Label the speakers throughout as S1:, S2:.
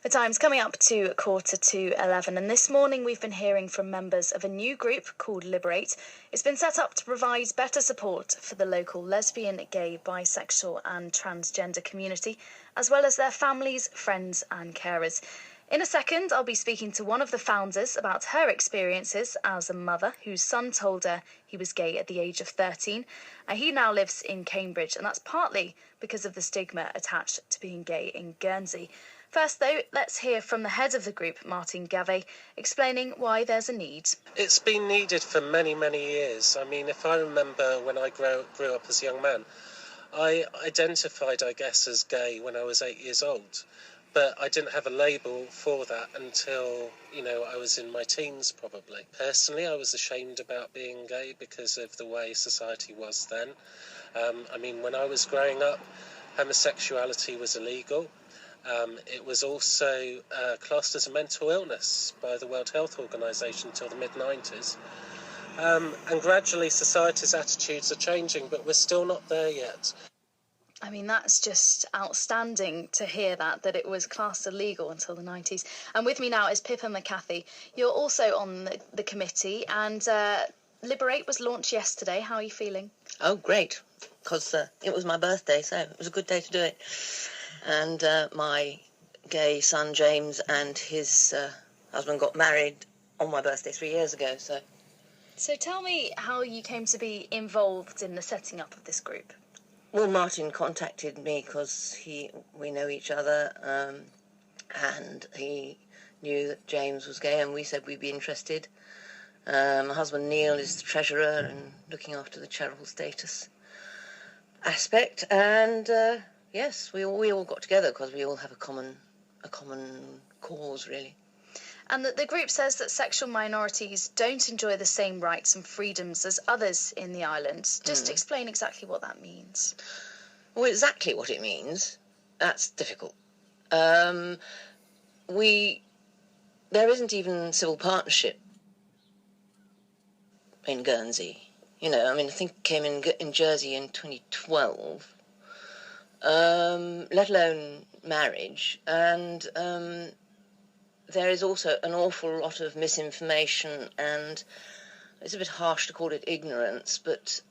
S1: The time's coming up to 11:15, and this morning we've been hearing from members of a new group called Liberate. It's been set up to provide better support for the local lesbian, gay, bisexual and transgender community, as well as their families, friends and carers. In a second, I'll be speaking to one of the founders about her experiences as a mother whose son told her he was gay at the age of 13. He now lives in Cambridge, and that's partly because of the stigma attached to being gay in Guernsey. First, though, let's hear from the head of the group, Martin Gavet, explaining why there's a need.
S2: It's been needed for many, many years. I mean, if I remember when I grew up as a young man, I identified, I guess, as gay when I was 8 years old. But I didn't have a label for that until, I was in my teens, probably. Personally, I was ashamed about being gay because of the way society was then. When I was growing up, homosexuality was illegal. It was also classed as a mental illness by the World Health Organization until the mid-90s. And gradually society's attitudes are changing, but we're still not there yet.
S1: I mean, that's just outstanding to hear that it was classed illegal until the 90s. And with me now is Pippa McCarthy. You're also on the committee, and Liberate was launched yesterday. How are you feeling?
S3: Oh, great, because it was my birthday, so it was a good day to do it. And my gay son, James, and his husband got married on my birthday 3 years ago.
S1: So tell me how you came to be involved in the setting up of this group.
S3: Well, Martin contacted me because we know each other, and he knew that James was gay, and we said we'd be interested. My husband Neil is the treasurer and looking after the charitable status aspect, and yes, we all got together because we all have a common cause, really.
S1: And that the group says that sexual minorities don't enjoy the same rights and freedoms as others in the island. Just explain exactly what that means.
S3: Well, exactly what it means, that's difficult. There isn't even civil partnership in Guernsey. I think it came in Jersey in 2012. Let alone marriage, and there is also an awful lot of misinformation, and it's a bit harsh to call it ignorance, but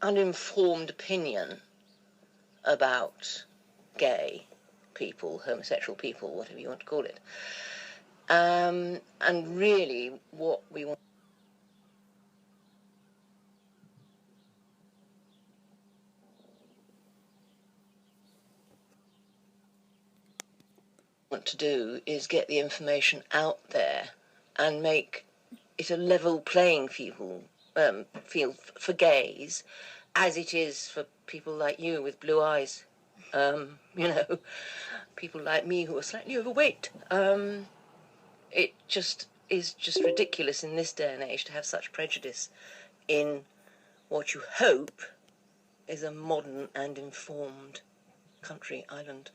S3: uninformed opinion about gay people, homosexual people, whatever you want to call it. And really what we want to do is get the information out there and make it a level playing field for gays, as it is for people like you with blue eyes, people like me who are slightly overweight. It is just ridiculous in this day and age to have such prejudice in what you hope is a modern and informed island.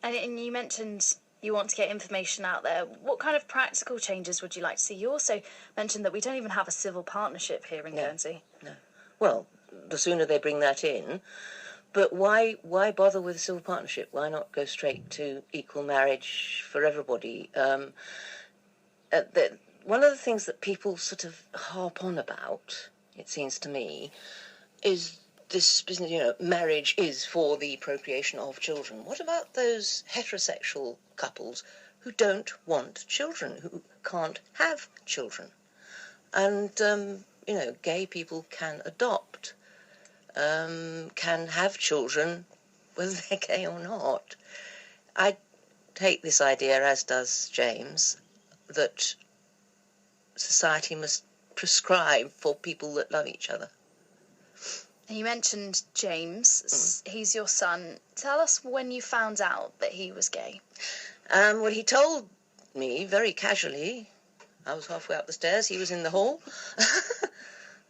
S1: And you mentioned you want to get information out there. What kind of practical changes would you like to see? You also mentioned that we don't even have a civil partnership here in Guernsey.
S3: No. Well, the sooner they bring that in. But why bother with a civil partnership? Why not go straight to equal marriage for everybody? One of the things that people sort of harp on about, it seems to me, is this business, marriage is for the procreation of children. What about those heterosexual couples who don't want children, who can't have children? And, gay people can adopt, can have children, whether they're gay or not. I take this idea, as does James, that society must prescribe for people that love each other.
S1: You mentioned James. He's your son. Tell us when you found out that he was gay.
S3: Well, he told me very casually, I was halfway up the stairs, he was in the hall,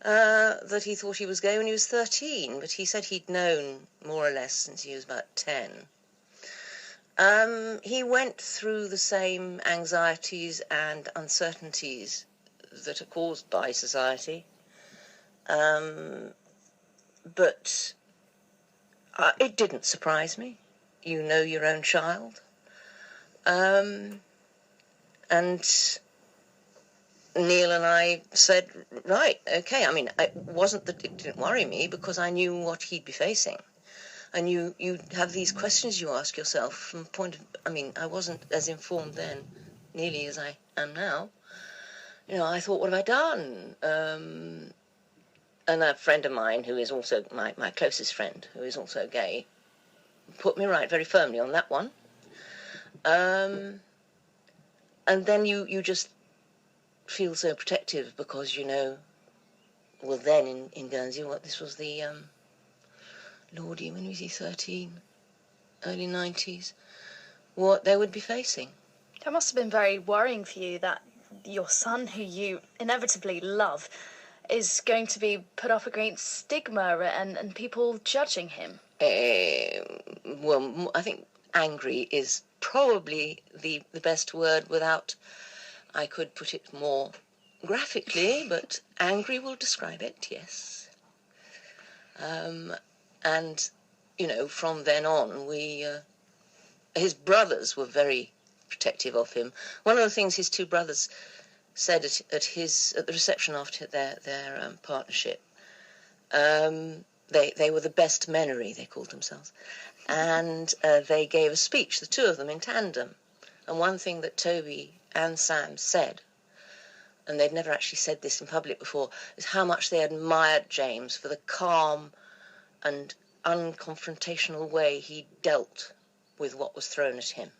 S3: that he thought he was gay when he was 13, but he said he'd known more or less since he was about 10. He went through the same anxieties and uncertainties that are caused by society. But it didn't surprise me. You know your own child. And Neil and I said, right, okay. I mean, it wasn't that it didn't worry me, because I knew what he'd be facing. And you have these questions you ask yourself from point of, I mean, I wasn't as informed then nearly as I am now. You know, I thought, what have I done? And a friend of mine, who is also my closest friend, who is also gay, put me right very firmly on that one. And then you just feel so protective, because you know, well, then in Guernsey, this was the, Lordy, when was he, 13? Early 90s, what they would be facing.
S1: That must have been very worrying for you, that your son, who you inevitably love, is going to be put up against stigma and people judging him.
S3: Well, I think angry is probably the best word, without, I could put it more graphically, but angry will describe it, yes. And, you know, from then on, his brothers were very protective of him. One of the things his two brothers said at the reception after their partnership, they were the best menery, they called themselves, and they gave a speech, the two of them in tandem. And one thing that Toby and Sam said, and they'd never actually said this in public before, is how much they admired James for the calm and unconfrontational way he dealt with what was thrown at him,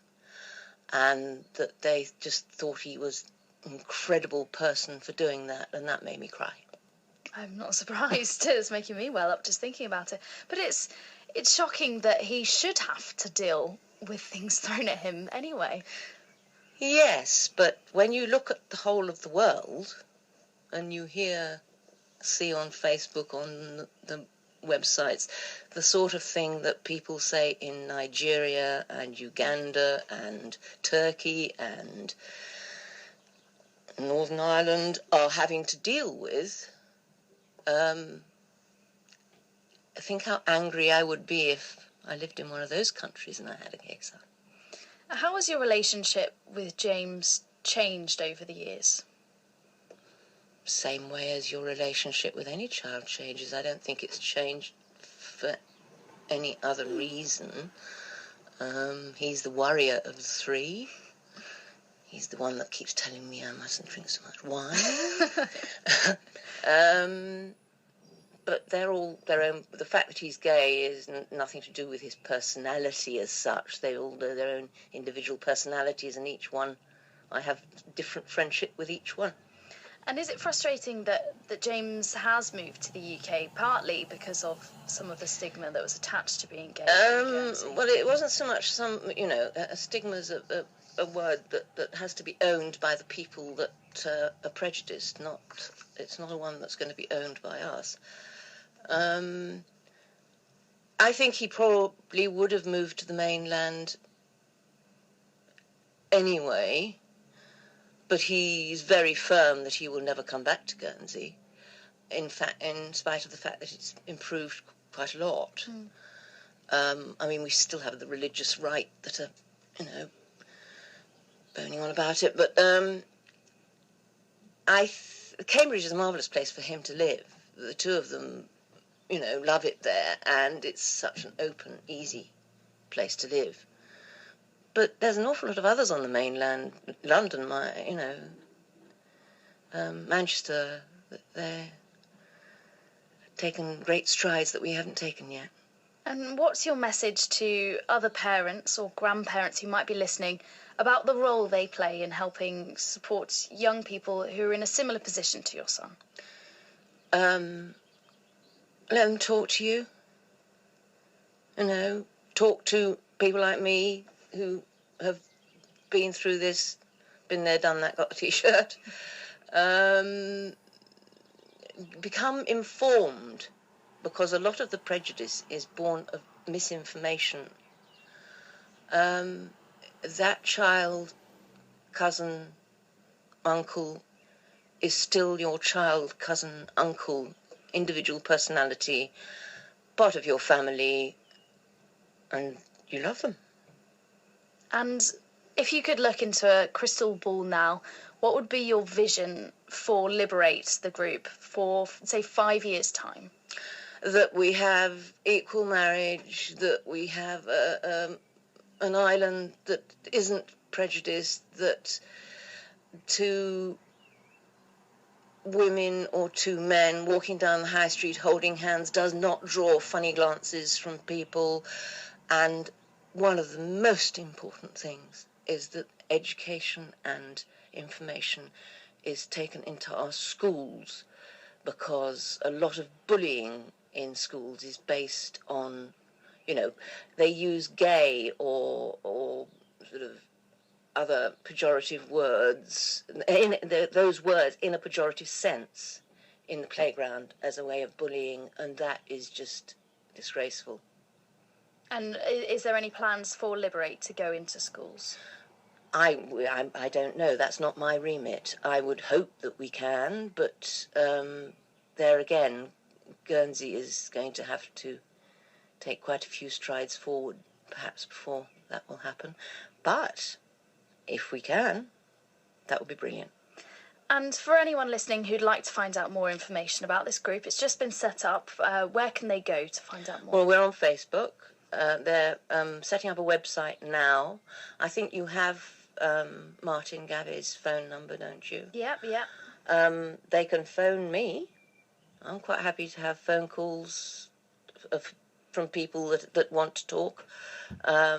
S3: and that they just thought he was an incredible person for doing that, and that made me cry.
S1: I'm not surprised. It's making me well up just thinking about it. But it's shocking that he should have to deal with things thrown at him anyway.
S3: Yes, but when you look at the whole of the world, and you see on Facebook, on the websites, the sort of thing that people say in Nigeria and Uganda and Turkey and Northern Ireland are having to deal with, think how angry I would be if I lived in one of those countries and I had a gay son.
S1: How has your relationship with James changed over the years?
S3: Same way as your relationship with any child changes. I don't think it's changed for any other reason. He's the worrier of the three. He's the one that keeps telling me I mustn't drink so much wine. But they're all their own. The fact that he's gay is nothing to do with his personality as such. They all know their own individual personalities, and each one, I have different friendship with each one.
S1: And is it frustrating that James has moved to the UK, partly because of some of the stigma that was attached to being gay?
S3: Well, it wasn't so much a stigma is a word that has to be owned by the people that are prejudiced. It's not a one that's going to be owned by us. I think he probably would have moved to the mainland anyway, but he's very firm that he will never come back to Guernsey. In fact, in spite of the fact that it's improved quite a lot. I mean, we still have the religious right that are, boning on about it. But Cambridge is a marvellous place for him to live. The two of them, love it there, and it's such an open, easy place to live. But there's an awful lot of others on the mainland, London, Manchester, they're taken great strides that we haven't taken yet.
S1: And what's your message to other parents or grandparents who might be listening about the role they play in helping support young people who are in a similar position to your son?
S3: Let them talk to you. Talk to people like me who have been through this, been there, done that, got the T-shirt. Become informed, because a lot of the prejudice is born of misinformation. That child, cousin, uncle is still your child, cousin, uncle, individual personality, part of your family, and you love them.
S1: And If you could look into a crystal ball now, what would be your vision for Liberate, the group, for, say, 5 years' time?
S3: That we have equal marriage, that we have an island that isn't prejudiced, that two women or two men walking down the high street holding hands does not draw funny glances from people. And one of the most important things is that education and information is taken into our schools, because a lot of bullying in schools is based on, they use gay or sort of other pejorative words, those words in a pejorative sense in the playground as a way of bullying, and that is just disgraceful.
S1: And is there any plans for Liberate to go into schools?
S3: I don't know. That's not my remit. I would hope that we can, but there again, Guernsey is going to have to take quite a few strides forward, perhaps, before that will happen. But if we can, that would be brilliant.
S1: And for anyone listening who'd like to find out more information about this group, it's just been set up. Where can they go to find out more?
S3: Well, we're on Facebook. They're setting up a website now. I think you have Martin Gavy's phone number, don't you?
S1: Yep.
S3: They can phone me. I'm quite happy to have phone calls from people that want to talk. Our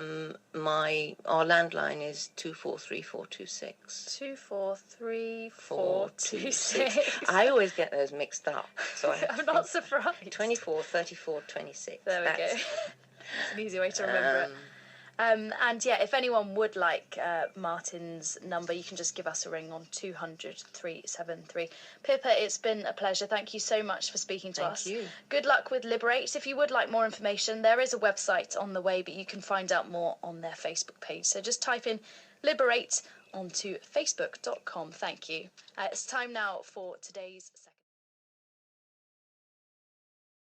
S3: landline is 243426.
S1: 243426.
S3: I always get those mixed up, so
S1: I'm not surprised.
S3: 243426.
S1: There we go. It's an easy way to remember it. And yeah, if anyone would like Martin's number, you can just give us a ring on 200 373. Pippa, it's been a pleasure. Thank you so much for speaking to us.
S3: Thank you.
S1: Good luck with Liberate. If you would like more information, there is a website on the way, but you can find out more on their Facebook page. So just type in Liberate onto facebook.com. Thank you. It's time now for today's session.